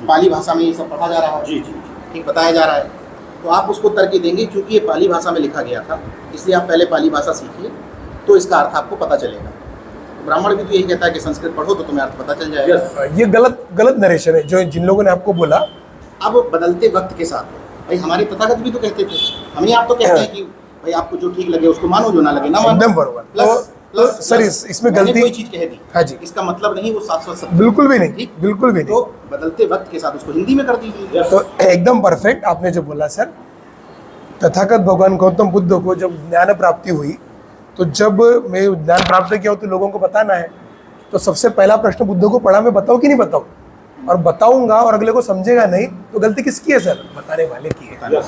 पाली भाषा में ये सब पढ़ा जा रहा है, जी, ठीक, बताया जा रहा है, तो आप उसको तर्क देंगे क्योंकि ये पाली भाषा में लिखा गया था, इसलिए आप पहले पाली भाषा सीखिए तो इसका अर्थ आपको पता चलेगा। ब्राह्मण भी तो यही कहता है कि संस्कृत पढ़ो तो तुम्हें अर्थ पता चल जाएगा। ये गलत नरेशन है जो जिन लोगों ने आपको बोला। अब बदलते वक्त के साथ भाई हमारे तथागत भी तो कहते थे, हम ही आप तो कहते हैं कि भाई आपको जो ठीक लगे उसको मानो, जो ना लगे ना मानो। एकदम बरोबर। तो सर इसमें गलती, कोई चीज कह दी, हाँ जी, इसका मतलब नहीं वो 770, बिल्कुल भी नहीं, बिल्कुल भी नहीं। तो बदलते वक्त के साथ उसको हिंदी में कर दीजिए। तो एकदम परफेक्ट आपने जो बोला सर। तथागत भगवान गौतम बुद्ध को जब ज्ञान प्राप्ति हुई, तो जब मैं ज्ञान प्राप्त किया तो लोगों को बताना है, तो सबसे पहला प्रश्न बुद्ध को पढ़ा, मैं बताऊं कि नहीं बताऊं? और बताऊंगा और अगले को समझेगा नहीं तो गलती किसकी है सर? बताने वाले की है।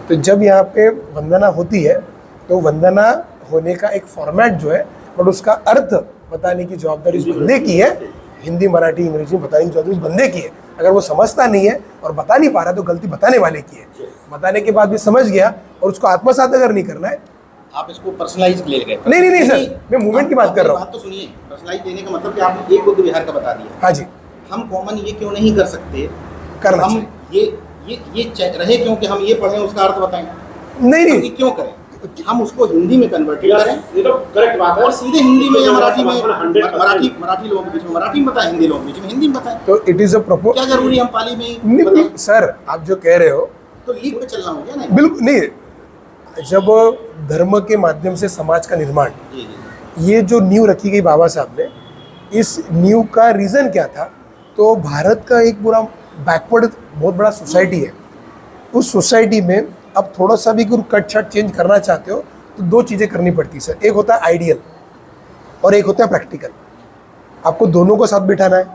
तो जब यहाँ पे वंदना होती है तो वंदना होने का एक फॉर्मेट जो है, बट उसका अर्थ बताने की जवाबदारी उस बंदे की है। हिंदी, मराठी, अंग्रेजी बताने की जवाबदारी उस बंदे की है। अगर वो समझता नहीं है और बता नहीं पा रहा तो गलती बताने वाले की है। बताने के बाद भी समझ गया और उसको आत्मसात अगर नहीं करना है, आप इसको पर्सनलाइज ले गए। नहीं सर, मैं मूवमेंट की बात कर रहा हूँ। बात तो सुनिए, पर्सनलाइज लेने का मतलब कि आपने एक बुद्ध विहार का बता दिया। हाँ जी, हम कॉमन ये क्यों नहीं कर सकते? करना हम ये रहे क्योंकि हम ये पढ़ें उसका अर्थ बताएं? नहीं क्यों करें? हम उसको हिंदी में कन्वर्ट करें, ये तो करेक्ट बात है, और सीधे हिंदी में या मराठी में, मराठी लोगों के बीच में मराठी में बताएं, हिंदी लोगों के बीच में हिंदी में बताएं। तो इट इज अ प्रपोज। क्या जरूरी हम पाली में ही नहीं सर, आप जो कह रहे हो तो लीग पे चलना हो गया ना। बिल्कुल नहीं। जब धर्म के माध्यम से समाज का निर्माण, ये जो नींव रखी गई बाबा साहब ने, इस नींव का रीज़न क्या था? तो भारत का एक पूरा बैकवर्ड बहुत बड़ा सोसाइटी है। उस सोसाइटी में अब थोड़ा सा भी कट छट चेंज करना चाहते हो तो दो चीज़ें करनी पड़ती है सर। एक होता है आइडियल और एक होता है प्रैक्टिकल। आपको दोनों को साथ बिठाना है।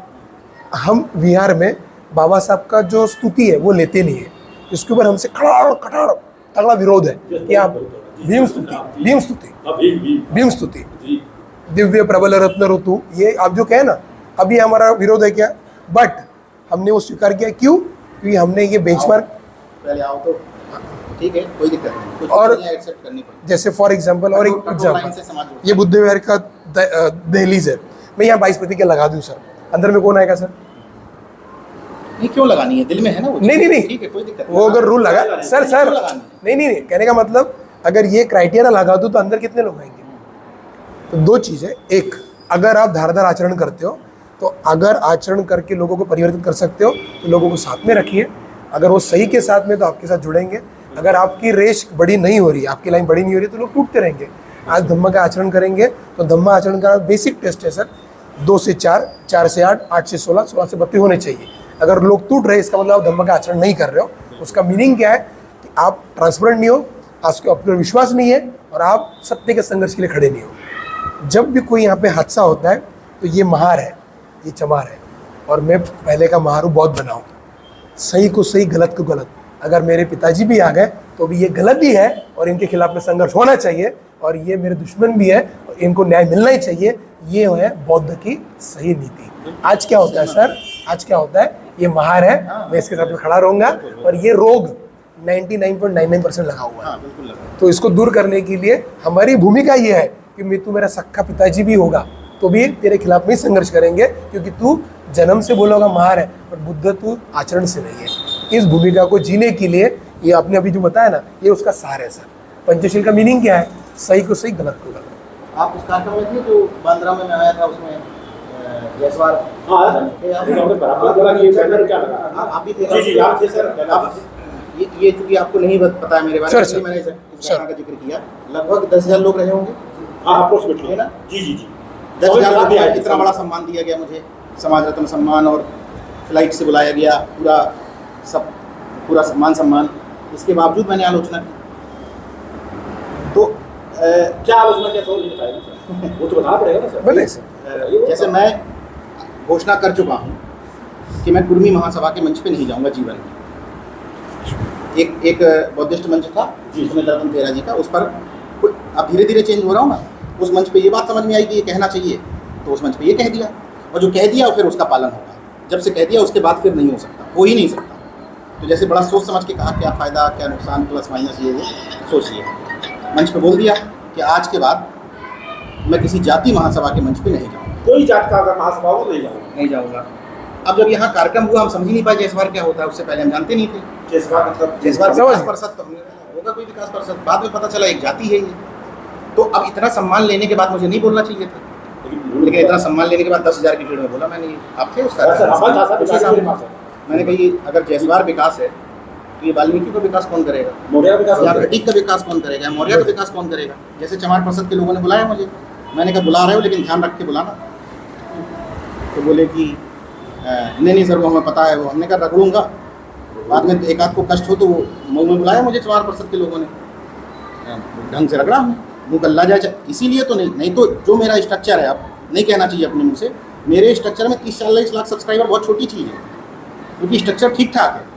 हम विहार में बाबा साहब का जो स्तुति है वो लेते नहीं है, इसके ऊपर हमसे खटाड़ तगड़ा विरोध है कि आप भीम स्तुति, दिव्य प्रबल रत्न ऋतु, ये आप जो कहे ना, अभी हमारा विरोध है क्या? बट हमने वो स्वीकार किया। क्यों? क्योंकि हमने ये बेंचमार्क, पहले आओ तो ठीक है, कोई दिक्कत नहीं, कुछ और एक्सेप्ट करनी पड़ेगी। जैसे फॉर एग्जांपल, और एक एग्जांपल, ये बुद्ध विहार का दहलीज है, मैं यहाँ 22 प्रतिक्रिया लगा दूँ सर, अंदर में कौन आएगा सर? नहीं क्यों लगानी है, दिल में है ना वो। नहीं ठीक है, कोई दिक्कत नहीं। वो अगर रूल लगा सर क्यों लगानी है? नहीं, कहने का मतलब अगर ये क्राइटेरिया लगा दो तो अंदर कितने लोग आएंगे? तो दो चीज़ है, एक अगर आप धारदार आचरण करते हो तो अगर आचरण करके लोगों को परिवर्तित कर सकते हो तो लोगों को साथ में रखिए, अगर वो सही के साथ में तो आपके साथ जुड़ेंगे। अगर आपकी रेस बड़ी नहीं हो रही, आपकी लाइन बड़ी नहीं हो रही तो लोग टूटते रहेंगे। आज धम्मा का आचरण करेंगे तो धम्मा आचरण का बेसिक टेस्ट है सर 2 से 4, 4 से 8, 8 से 16, 16 से 32 होने चाहिए। अगर लोग टूट रहे इसका मतलब आप धम्मा का आचरण नहीं कर रहे हो। उसका मीनिंग क्या है कि आप ट्रांसपेरेंट नहीं हो, आपको अपने विश्वास नहीं है और आप सत्य के संघर्ष के लिए खड़े नहीं हो। जब भी कोई यहाँ पे हादसा होता है तो ये महार है, ये चमार है, और मैं पहले का महारू बहुत बना हूँ। सही को सही, गलत को गलत। अगर मेरे पिताजी भी आ गए तो भी ये गलत ही है और इनके खिलाफ में संघर्ष होना चाहिए, और ये मेरे दुश्मन भी है और इनको न्याय मिलना ही चाहिए। ये है बौद्ध की सही नीति। आज क्या होता है सर, आज क्या होता है, ये महार है, मैं इसके साथ में खड़ा रहूंगा और ये रोग 99.99% लगा हुआ है। तो इसको दूर करने के लिए हमारी भूमिका ये है कि तू मेरा सख्खा पिताजी भी होगा तो भी तेरे खिलाफ में संघर्ष करेंगे, क्योंकि तू जन्म से बोलोगा महार है पर बुद्ध तू आचरण से नहीं है। इस भूमिका को जीने के लिए ये आपने अभी जो बताया ना, ये उसका सार है सर। पंचशील का मीनिंग क्या है? सही को सही, गलत को गलत। आप उस कार्यक्रम में थे जो बांद्रा में मैं आया था, उसमें जयसवाल आप भी थे? जी आप थे सर। ये चूंकि आपको नहीं पता है मेरे बारे में, सर, मैंने इस घटना का जिक्र किया। लगभग 10,000 लोग रहे होंगे। अप्रोक्सीमेटली है ना? जी 10,000 लोग, इतना बड़ा सम्मान दिया गया मुझे, समाज रत्न सम्मान, और फ्लाइट से बुलाया गया, पूरा सम्मान। इसके बावजूद मैंने आलोचना की। तो क्या आलोचना क्या, तो नहीं बताएगा वो तो बताना पड़ेगा ना सर। बोले सर। जैसे मैं घोषणा कर चुका हूँ कि मैं कुर्मी महासभा के मंच पे नहीं जाऊंगा जीवन में। एक बौद्धिस्ट मंच था जिसमें दर्पण तेरा जी का, उस पर अब धीरे धीरे चेंज हो रहा हूँ ना। उस मंच पे ये बात समझ में आई कि ये कहना चाहिए, तो उस मंच पे ये कह दिया, और जो कह दिया फिर उसका पालन होगा। जब से कह दिया उसके बाद फिर नहीं हो सकता, हो ही नहीं सकता। तो जैसे बड़ा सोच समझ के कहा, क्या फ़ायदा क्या नुकसान, प्लस माइनस ये वो सोच लिया। मंच पे बोल दिया कि आज के बाद मैं किसी जाति महासभा के मंच पे नहीं जाऊँगा। कोई जात का अगर महासभा हो नहीं जाऊँगा। अब जब यहाँ कार्यक्रम हुआ, हम समझ ही नहीं पाए जयसवाल क्या होता है। उससे पहले हम जानते नहीं थे। जयसवाल मतलब जयसवाल विकास परिषद तो होगा, कोई विकास परिषद, बाद में पता चला एक जाति है ये। तो अब इतना सम्मान लेने के बाद मुझे नहीं बोलना चाहिए था, लेकिन इतना सम्मान लेने के बाद 10,000 की भीड़ में बोला मैंने। आप थे उसका? मैंने कही अगर जयसवाल विकास है तो ये वाल्मीकि का विकास कौन करेगा, मौर्य विकास, या घटिक का विकास कौन करेगा, मौर्य का विकास कौन करेगा। जैसे चमार परिषद के लोगों ने बुलाया मुझे, मैंने कहा बुला रहे हो लेकिन ध्यान रख के बुलाना। तो बोले कि नहीं सर वो हमें पता है। वो हमने कहा रगड़ूंगा, बाद में एक आध को कष्ट हो तो वो मुँह में बुलाया मुझे चमार परिषद के लोगों ने, ढंग से रगड़ा हमने, मुँह कल्ला जाए। इसीलिए तो नहीं तो जो मेरा स्ट्रक्चर है, अब नहीं कहना चाहिए अपने मुँह से, मेरे स्ट्रक्चर में 30-40 लाख सब्सक्राइबर बहुत छोटी चीज़ है, क्योंकि स्ट्रक्चर ठीक ठाक है।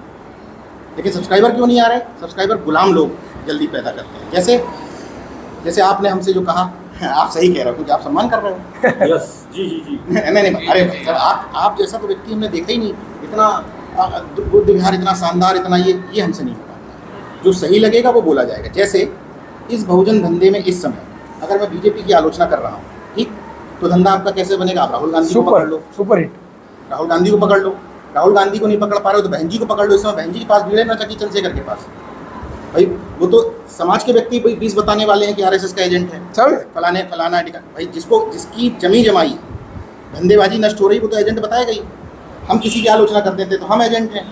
लेकिन सब्सक्राइबर क्यों नहीं आ रहे? सब्सक्राइबर गुलाम लोग जल्दी पैदा करते हैं। जैसे आपने हमसे जो कहा, आप सही कह रहे हो क्योंकि आप सम्मान कर रहे हो। यस जी नहीं अरे सर, आप जैसा तो व्यक्ति हमने देखा ही नहीं। इतना बुद्ध विहार, इतना शानदार, इतना ये हमसे नहीं हो पाता। जो सही लगेगा वो बोला जाएगा। जैसे इस बहुजन धंधे में इस समय अगर मैं बीजेपी की आलोचना कर रहा हूँ, ठीक, तो धंधा आपका कैसे बनेगा? आप राहुल गांधी को पकड़ लो, सुपर हिट। राहुल गांधी को पकड़ लो। राहुल गांधी को नहीं पकड़ पा रहे हो तो बहन जी को पकड़ लो। इस समय बहन जी के पास भीड़ है ना, चकी चंद्रशेखर के पास। भाई वो तो समाज के व्यक्ति 20 बताने वाले हैं कि आरएसएस का एजेंट है, फलाना भाई जिसकी जमी जमाई धंधेबाजी नष्ट हो रही, वो तो एजेंट बताएगा ही। हम किसी की आलोचना कर देते तो हम एजेंट हैं।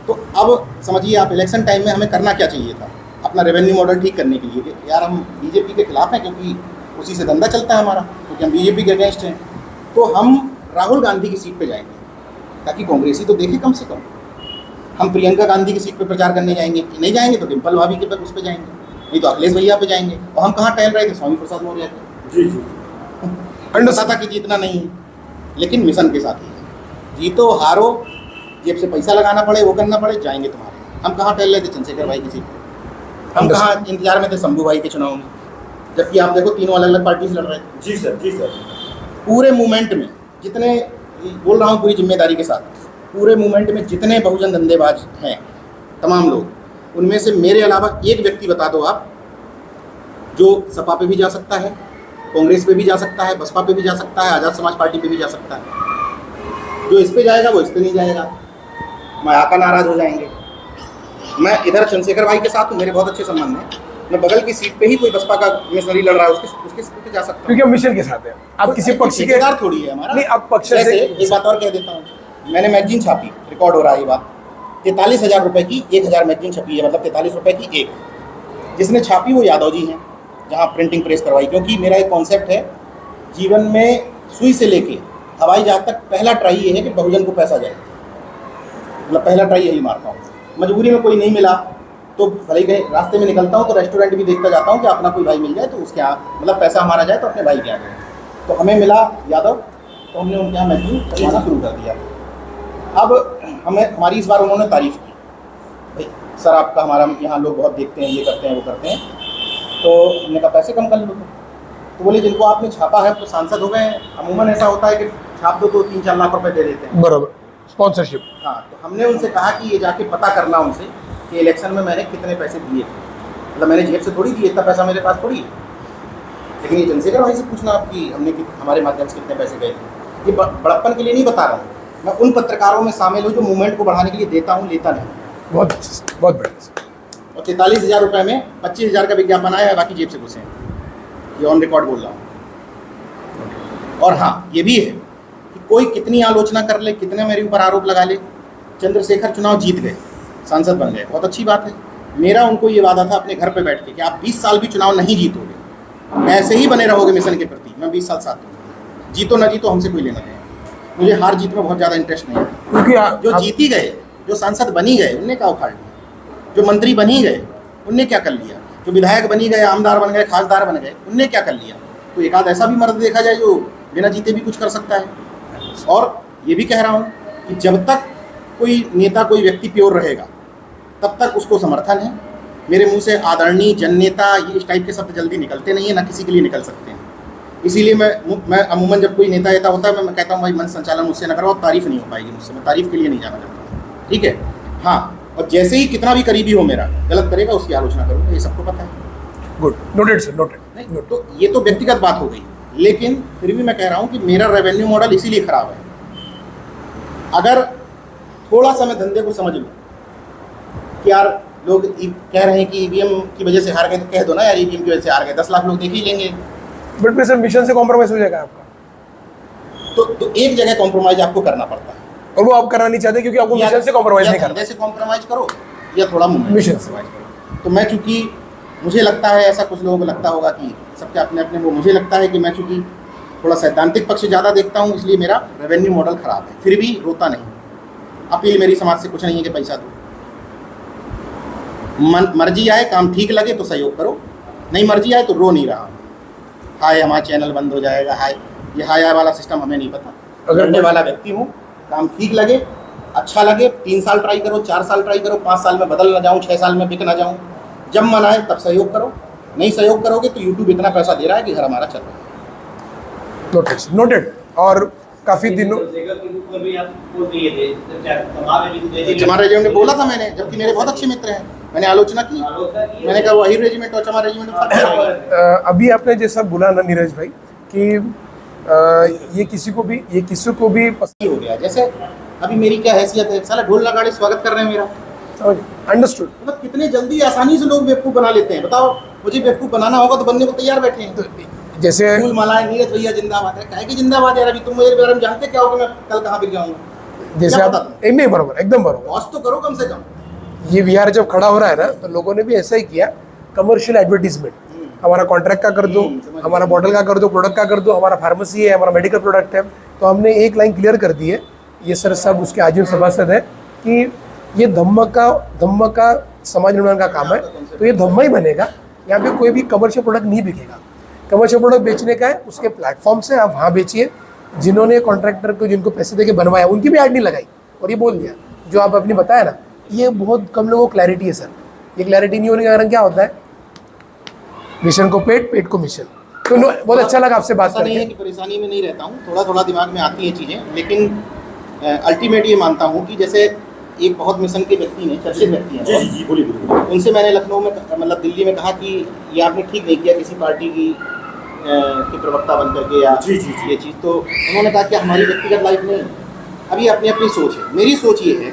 तो अब समझिए आप, इलेक्शन टाइम में हमें करना क्या चाहिए था? अपना रेवेन्यू मॉडल ठीक करने के लिए कि यार हम बीजेपी के खिलाफ हैं, क्योंकि उसी से धंधा चलता है हमारा, क्योंकि हम बीजेपी के अगेंस्ट हैं। तो हम राहुल गांधी की सीट पे जाएंगे ताकि कांग्रेसी तो देखे कम से कम। हम प्रियंका गांधी की सीट पे प्रचार करने जाएंगे, नहीं जाएंगे तो डिम्पल भाभी के उस पर जाएंगे, नहीं तो अखिलेश भैया पे जाएंगे। और हम कहाँ टहल रहे थे? स्वामी प्रसाद मौर्य पे। जी पता था कि जीतना नहीं है, लेकिन मिशन के साथ ही है। जीतो हारो, जेब से पैसा लगाना पड़े, वो करना पड़े, जाएंगे तुम्हारे। हम कहाँ टहल रहे थे? चंद्रशेखर भाई की सीट पे। हम कहाँ इंतजार में थे शंभू भाई के चुनाव में, जबकि आप देखो तीनों अलग अलग पार्टी से लड़ रहे थे। जी सर। पूरे मूवमेंट में जितने, बोल रहा हूँ पूरी जिम्मेदारी के साथ, पूरे मूवमेंट में जितने बहुजन धंधेबाज हैं तमाम लोग, उनमें से मेरे अलावा एक व्यक्ति बता दो आप जो सपा पे भी जा सकता है, कांग्रेस पे भी जा सकता है, बसपा पे भी जा सकता है, आज़ाद समाज पार्टी पे भी जा सकता है। जो इस पे जाएगा वो इस पे नहीं जाएगा। मैं आका नाराज हो जाएंगे। मैं इधर चंद्रशेखर भाई के साथ हूँ, मेरे बहुत अच्छे संबंध हैं। मैं बगल की सीट पे ही कोई बसपा का मिशनरी लड़ रहा है उसके सीट पे जा सकता हूँ, क्योंकि हम मिशन के साथ हैं। आप किसी पक्ष के ठेकेदार थोड़ी है हमारा। नहीं, आप पक्ष जैसे से एक बात और कह देता हूँ, मैंने मैगजीन छापी, रिकॉर्ड हो रहा है ये बात, 43,000 रुपए की 1,000 मैगजीन छपी है, मतलब 43 रुपए की एक। जिसने छापी वो यादव जी हैं, जहाँ प्रिंटिंग प्रेस करवाई। क्योंकि मेरा एक कॉन्सेप्ट है जीवन में, सुई से लेके हवाई जहाज तक पहला ट्राई ये है कि बहुजन को पैसा जाए, मतलब पहला ट्राई यही मारता हूँ। मजबूरी में कोई नहीं मिला तो भले ही कहीं रास्ते में निकलता हूँ तो रेस्टोरेंट भी देखता जाता हूँ कि अपना कोई भाई मिल जाए तो उसके यहाँ, मतलब पैसा हमारा जाए तो अपने भाई के यहाँ जाए। तो हमें मिला यादव, तो हमने उनके यहाँ मैगजीन करवाना शुरू कर दिया। अब हमारी इस बार उन्होंने तारीफ़ की, भाई सर आपका हमारा यहाँ लोग बहुत देखते हैं, ये करते हैं वो करते हैं। तो हमने कहा पैसे कम कर लो। तो बोले जिनको आपने छापा है तो सांसद हो गए। अमूमन ऐसा होता है कि छाप दो तो 3-4 लाख रुपए दे देते हैं, बराबर, स्पॉन्सरशिप। हाँ, तो हमने उनसे कहा कि ये जाके पता करना उनसे कि इलेक्शन में मैंने कितने पैसे दिए थे। मतलब मैंने जेब से थोड़ी दिए, इतना पैसा मेरे पास थोड़ी है। लेकिन ये चंद्रशेखर भाई से पूछना आपकी हमने हमारे माध्यम से कितने पैसे गए थे। ये बड़प्पन के लिए नहीं बता रहा हूँ, मैं उन पत्रकारों में शामिल हूँ जो मूवमेंट को बढ़ाने के लिए देता हूँ, लेता नहीं। बहुत बहुत बढ़िया। और 43,000 रुपये में 25,000 का विज्ञापन आया है, बाकी जेब से घुसे हैं। ये ऑन रिकॉर्ड बोल रहा हूँ। और हाँ, ये भी है कि कोई कितनी आलोचना कर ले, कितने मेरे ऊपर आरोप लगा ले, चंद्रशेखर चुनाव जीत गए, सांसद बन गए, बहुत अच्छी बात है। मेरा उनको ये वादा था अपने घर पे बैठ के कि आप 20 साल भी चुनाव नहीं जीतोगे, ऐसे ही बने रहोगे मिशन के प्रति, मैं 20 साल साथ हूँ। जीतो ना जीतो हमसे कोई लेना देना, मुझे हार जीत में बहुत ज़्यादा इंटरेस्ट नहीं है। क्योंकि जो जीती गए, जो सांसद बनी गए, उनने क्या उखाड़ लिया? जो मंत्री बनी गए उनने क्या कर लिया? जो विधायक बनी गए, आमदार बन गए, खासदार बन गए, उनने क्या कर लिया? तो एक आध ऐसा भी मर्द देखा जाए जो बिना जीते भी कुछ कर सकता है। और ये भी कह रहा हूँ कि जब तक कोई नेता, कोई व्यक्ति प्योर रहेगा तब तक उसको समर्थन है। मेरे मुंह से आदरणीय, जननेता, ये इस टाइप के शब्द जल्दी निकलते नहीं है, ना किसी के लिए निकल सकते हैं। इसीलिए मैं अमूमन जब कोई नेता ऐसा होता है मैं कहता हूँ भाई मंच संचालन मुझसे ना करो, तारीफ नहीं हो पाएगी मुझसे, मैं तारीफ के लिए नहीं जाना चाहता, ठीक है। हाँ, और जैसे ही कितना भी करीबी हो मेरा गलत करेगा उसकी आलोचना करूँगा, ये सबको पता है। Good, noted sir, noted. नहीं तो ये तो व्यक्तिगत बात हो गई, लेकिन फिर भी मैं कह रहा हूँ कि मेरा रेवेन्यू मॉडल इसीलिए खराब है। अगर थोड़ा सा मैं धंधे को समझ लूँ कि यार लोग कह रहे हैं कि ईवीएम की वजह से हार गए, तो कह दो ना यार ईवीएम की वजह से हार गए, 10 लाख लोग देख ही लेंगे। बट फिर सर मिशन से कॉम्प्रोमाइज हो जाएगा आपका। तो एक जगह कॉम्प्रोमाइज आपको करना पड़ता है, और वो आप करना नहीं चाहते क्योंकि आपको मिशन से कॉम्प्रोमाइज नहीं करना। से कॉम्प्रोमाइज करो या थोड़ा मिशन से करो। तो मैं चूंकि मुझे लगता है, ऐसा कुछ लोगों को लगता होगा कि सबके अपने अपने वो, मुझे लगता है कि मैं चूंकि थोड़ा सैद्धांतिक पक्ष ज़्यादा देखता हूँ, इसलिए मेरा रेवेन्यू मॉडल खराब है। फिर भी रोता नहीं, अपील मेरी समाज से कुछ नहीं है कि पैसा दो। मर्जी आए, काम ठीक लगे तो सहयोग करो, नहीं मर्जी आए तो रो नहीं रहा। हाय हमारा चैनल बंद हो जाएगा, हाय ये हाय वाला सिस्टम हमें नहीं पता। अगर करने वाला व्यक्ति हूँ, काम ठीक लगे, अच्छा लगे, 3 साल ट्राई करो, 4 साल ट्राई करो, 5 साल में बदल ना जाऊँ, 6 साल में बिक ना जाऊँ, जब मन आए तब सहयोग करो। नहीं सहयोग करोगे तो यूट्यूब इतना पैसा दे रहा है कि घर हमारा चल रहा है। Noted, noted. और काफी दिनों चमार रेजिमेंट में बोला था मैंने, जबकि मेरे बहुत अच्छे मित्र हैं, मैंने आलोचना की, मैंने कहा वही रेजिमेंट और चमार रेजिमेंट में फर्क क्या है? अभी आपने जैसा बोला ना नीरज भाई कि ये किसी को भी पसंद हो गया। जैसे अभी मेरी क्या हैसियत है, साला ढोल नगाड़े स्वागत कर रहे हैं मेरा, अंडरस्टूड। मतलब कितने जल्दी आसानी से लोग बेवकूफ़ बना लेते हैं। बताओ, मुझे बेवकूफ़ बनाना होगा तो बनने को तैयार बैठे हैं। तो जैसे फूल मालाएं, नीरज भैया जिंदाबाद है, काहे की जिंदाबाद है? अभी तुम मेरे बारे में जानते क्या हो कि मैं कल कहाँ बिक जाऊंगा? जैसे आप नहीं, बराबर, एकदम बराबर। बॉस तो करो कम से कम। ये VR जब खड़ा हो रहा है ना, तो लोगों ने भी ऐसा ही किया, कमर्शियल एडवर्टीजमेंट, हमारा कॉन्ट्रैक्ट का कर दो, हमारा बॉटल का कर दो, प्रोडक्ट का कर दो, हमारा फार्मेसी है, हमारा मेडिकल प्रोडक्ट है। तो हमने एक लाइन क्लियर कर दी है, ये सर सब उसके आजीवन सभासद है, कि ये धम्म का समाज निर्माण का काम है, तो ये धम्मा ही बनेगा। यहाँ पे कोई भी कमर्शियल प्रोडक्ट नहीं बिकेगा। कमर्शियल प्रोडक्ट बेचने का है, उसके प्लेटफॉर्म से आप वहाँ बेचिए। जिन्होंने कॉन्ट्रैक्टर को, जिनको पैसे देके बनवाया, उनकी भी ऐड नहीं लगाई और ये बोल दिया। जो आप अपनी बताया ना, ये बहुत कम लोगों को क्लैरिटी है सर। ये क्लैरिटी नहीं होने के कारण क्या होता है, मिशन को पेट, पेट को मिशन। तो बहुत अच्छा लगा आपसे बात करके। नहीं है कि परेशानी में नहीं रहता हूँ, थोड़ा थोड़ा दिमाग में आती हैं चीज़ें, लेकिन अल्टीमेट ये मानता हूँ कि जैसे एक बहुत मिशन के व्यक्ति ने, चर्चित व्यक्ति हैं, जी बोलिए, उनसे मैंने लखनऊ में, मतलब दिल्ली में कहा कि ये आपने ठीक नहीं किया किसी पार्टी की प्रवक्ता बन करके, या ये चीज़। तो उन्होंने कहा कि हमारी व्यक्तिगत लाइफ में अभी अपनी अपनी सोच है। मेरी सोच ये है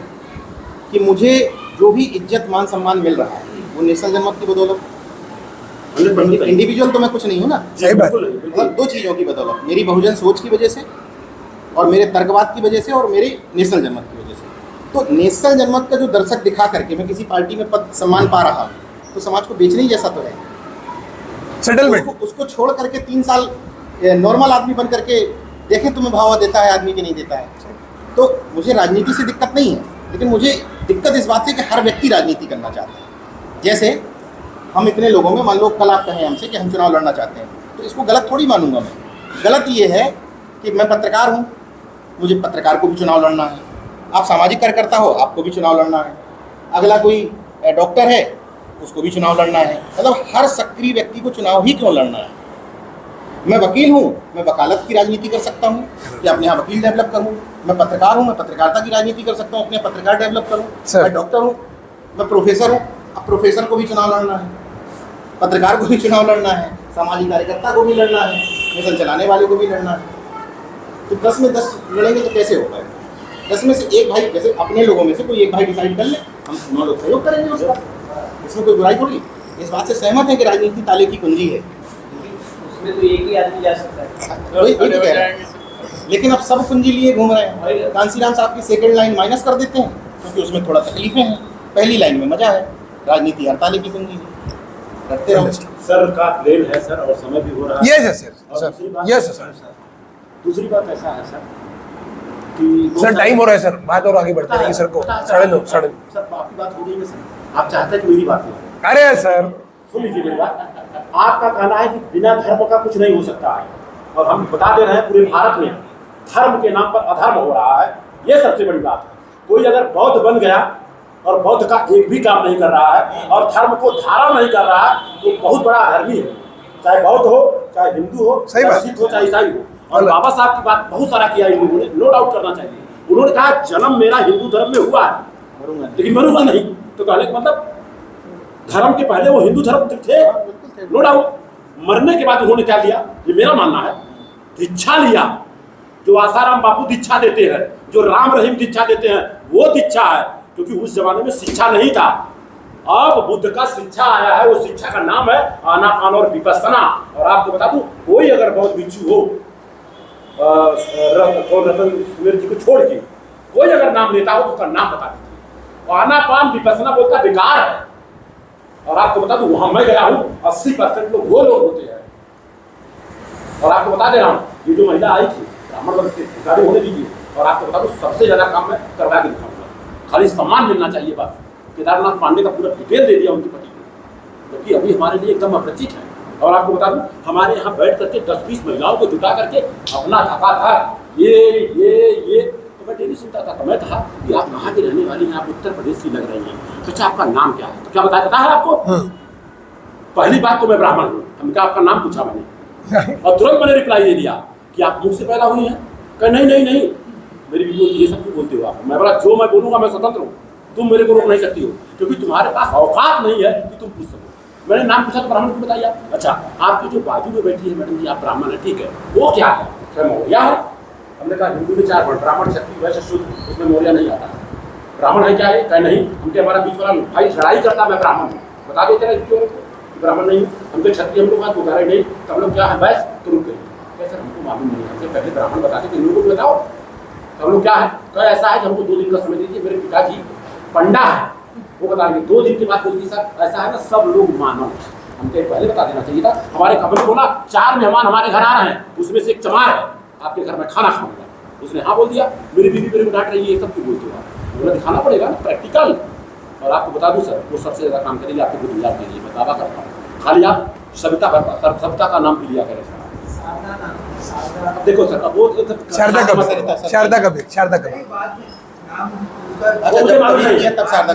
कि मुझे जो भी इज्जत मान सम्मान मिल रहा है वो नेशनल जनमत की बदौलत, इंडिविजुअल तो मैं कुछ नहीं हूँ ना। सही बात। मतलब दो चीज़ों की बदौलत, मेरी बहुजन सोच की वजह से और मेरे तर्कवाद की वजह से और मेरी नेशनल जनमत की वजह से। तो नेशनल जनमत का जो दर्शक दिखा करके मैं किसी पार्टी में पद सम्मान पा रहा हूँ तो समाज को बेचने ही जैसा तो है। सेटलमेंट उसको छोड़ करके 3 साल नॉर्मल आदमी बन करके देखें तुम्हें भाव देता है आदमी कि नहीं देता है। तो मुझे राजनीति से दिक्कत नहीं है, लेकिन मुझे दिक्कत इस बात से कि हर व्यक्ति राजनीति करना चाहता है। जैसे हम इतने लोगों में मान लो कल आप कहें हमसे कि हम चुनाव लड़ना चाहते हैं, तो इसको गलत थोड़ी मानूंगा मैं। गलत ये है कि मैं पत्रकार हूँ, मुझे पत्रकार को भी चुनाव लड़ना है। आप सामाजिक कार्यकर्ता हो, आपको भी चुनाव लड़ना है। अगला कोई डॉक्टर है, उसको भी चुनाव लड़ना है। मतलब हर सक्रिय व्यक्ति को चुनाव ही क्यों लड़ना है। मैं वकील हूँ, मैं वकालत की राजनीति कर सकता हूँ कि अपने यहाँ वकील डेवलप करूँ। मैं पत्रकार हूँ, मैं पत्रकारिता की राजनीति कर सकता हूँ, अपने पत्रकार डेवलप करूँ। मैं डॉक्टर हूँ, मैं प्रोफेसर हूँ, अब प्रोफेसर को भी चुनाव लड़ना है, पत्रकार को भी चुनाव लड़ना है, सामाजिक कार्यकर्ता को भी लड़ना है, मिशन चलाने वाले को भी लड़ना है। तो 10 में 10 लड़ेंगे तो कैसे हो पाएगा। 10 में से एक भाई, जैसे अपने लोगों में से कोई एक भाई डिसाइड कर ले, हम 9 लोग सहयोग करेंगे उसका, इसमें कोई बुराई थोड़ी। इस बात से सहमत है कि राजनीति ताले की कुंजी है, उसमें तो एक ही आदमी जा सकता है। वही तो कह रहे हैं। लेकिन अब सब कुंजी लिए घूम रहे हैं। कांसीराम साहब की सेकंड लाइन माइनस कर देते हैं क्योंकि उसमें थोड़ा तकलीफें हैं, पहली लाइन में मजा है। राजनीति हर ताले की कुंजी है, रखते रहो। सर का प्लेन है सर, और समय भी हो रहा है। Yes sir. दूसरी बात ऐसा है सर कि सर टाइम हो रहा है सर, बात और आगे बढ़ते रहेंगे सर को। 9:30 सर आपकी बात हो रही है सर, आप चाहते हैं कि मेरी बात हो। अरे सर सुन लीजिए मेरी बात। आपका कहना है कि बिना धर्म का कुछ नहीं हो सकता है, और हम बता दे रहे हैं पूरे भारत में धर्म के नाम पर अधर्म हो रहा है। ये सबसे बड़ी बात है। कोई अगर बौद्ध बन गया और बौद्ध का एक भी काम नहीं कर रहा है और धर्म को धारण नहीं कर रहा है, तो बहुत बड़ा अधर्मी है। चाहे बौद्ध हो, चाहे हिंदू हो, चाहे सिख हो, चाहे ईसाई हो। और बाबा साहब की बात बहुत सारा किया इन लोगों ने, नो डाउट करना चाहिए। उन्होंने कहा जन्म मेरा हिंदू धर्म में हुआ है लेकिन मरूंगा नहीं। तो कहने का मतलब धर्म के पहले वो हिंदू धर्म थे, नो डाउट। मरने के बाद उन्होंने क्या लिया, ये मेरा मानना है, दीक्षा लिया। जो आसाराम बापू दीक्षा देते हैं, जो राम रहीम दीक्षा देते हैं, वो दीक्षा है। क्योंकि उस जमाने में शिक्षा नहीं था। अब बुद्ध का शिक्षा आया है, वो शिक्षा का नाम है आनापान और विपस्सना। और आपको बता दूं, कोई अगर बौद्ध भिक्षु हो, रतन सुमेर जी को छोड़ के कोई अगर नाम लेता हो तो उसका नाम बता दीजिए। आनापान विपस्सना बोलता बेकार है। और आपको बता दूं, वहां मैं गया हूं, 80% लोग वो लोग होते हैं। और आपको बता दे रहा हूँ, ये जो महिला आई थी ब्राह्मण वर्ग से, गाड़ी होने दीजिए। और आपको बता दूं, सबसे ज्यादा काम मैं करवा के दिखाऊंगा। खाली सम्मान मिलना चाहिए बस। केदारनाथ पांडे का पूरा डिटेल दे दिया उनके पति को, क्योंकि अभी हमारे लिए एकदम अपरिचित है। और आपको बता दूं, हमारे यहाँ बैठ करके 10-20 महिलाओं को जुटा करके अपना ढका था ये तो मैं डेली सुनता था। तो मैं कहा कि आप कहाँ की रहने वाली हैं, आप उत्तर प्रदेश की लग रही हैं, तो अच्छा आपका नाम क्या है? तो क्या बताया, पता है आपको? पहली बात तो मैं ब्राह्मण हूँ। हमने कहा आपका नाम पूछा मैंने, और तुरंत मैंने रिप्लाई दे दिया कि आप मुझ से पैदा हुई हैं। कहा नहीं मेरी भी बोलती, ये सब क्यों बोलते हो आप? मैं बोला जो मैं बोलूँगा मैं स्वतंत्र हूँ, तुम मेरे को रोक नहीं सकती हो, क्योंकि तुम्हारे पास औकात नहीं है कि तुम पूछ सको। मैंने नाम पूछा तो ब्राह्मण को बताइए। अच्छा, आपकी जो बाजू में बैठी है मैडम जी, आप ब्राह्मण है, ठीक है, वो क्या है? क्या मौर्या है? हमने कहा हिंदू में 4 वर्ण, ब्राह्मण, क्षत्रिय, वैश्य, शूद्र, उसमें मौर्या नहीं आता। ब्राह्मण है क्या है? कहे नहीं, हमके हमारा बीच वाला भाई लड़ाई करता, मैं ब्राह्मण हूँ, बता देते हैं क्यों ब्राह्मण नहीं। हमको क्षत्रिय हम लोग हाथ उठाए नहीं, तो हम लोग क्या है वैश्य, तो रुक गए। कैसे हमको मालूम नहीं है, हमसे पहले ब्राह्मण बताते थे, लोगों को बताओ। तो हम लोग क्या है, कहे ऐसा है कि हमको 2 दिन का समय दीजिए, मेरे पिताजी पंडा है, वो बताएंगे। 2 दिन के बाद बोलती सर ऐसा है ना, सब लोग मानो। हमको पहले बता देना चाहिए था। हमारे कमरे को ना 4 मेहमान हमारे घर आ रहे हैं, उसमें से एक चमार है, आपके घर में खाना खाऊंगा। उसने हाँ बोल दिया। मेरी बीवी मेरे को डांट रही है, ये सब क्यों बोलते हो आप? मुझे दिखाना पड़ेगा ना प्रैक्टिकल। और आपको बता दूं सर, वो सबसे ज़्यादा काम करेगी आपके गुजरात के लिए, मैं दावा करता हूँ। खाली आप सविता का नाम भी लिया करें सर। देखो सर, अब वो शारदा कबीर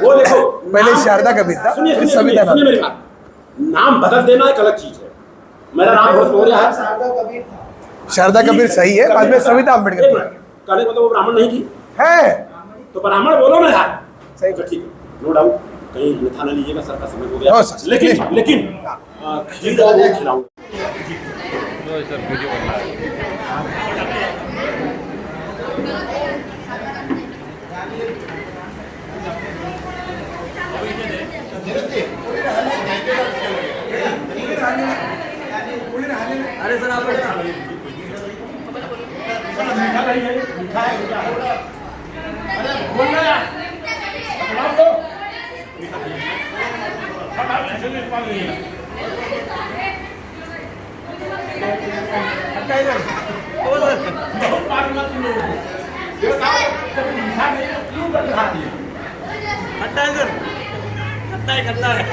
वो देखो पहले शारदा कबीर था, सुनिए सविता नाम। मेरी बात, नाम बदल देना एक अलग चीज है। मेरा नाम बहुत मौर्य है, शारदा कबीर सही है, बाद में सविता अम्बेडकर कहने मतलब वो ब्राह्मण नहीं थी है, तो ब्राह्मण बोलो ना यार। सही तो ठीक है, नो डाउट, कहीं अन्यथा न लीजिएगा, सर का समय हो गया। लेकिन खीर और वो खिलाऊंगा। अरे सर आप मीठा नहीं है, मीठा है मीठा है। अरे बोलना यार, खिलाओ तो। हम आप चलिए पाल नहीं है। हटा इधर। बहुत पार मत लो। ये साहब जब मीठा नहीं है क्यों कर रहा है? हटा इधर, खट्टा है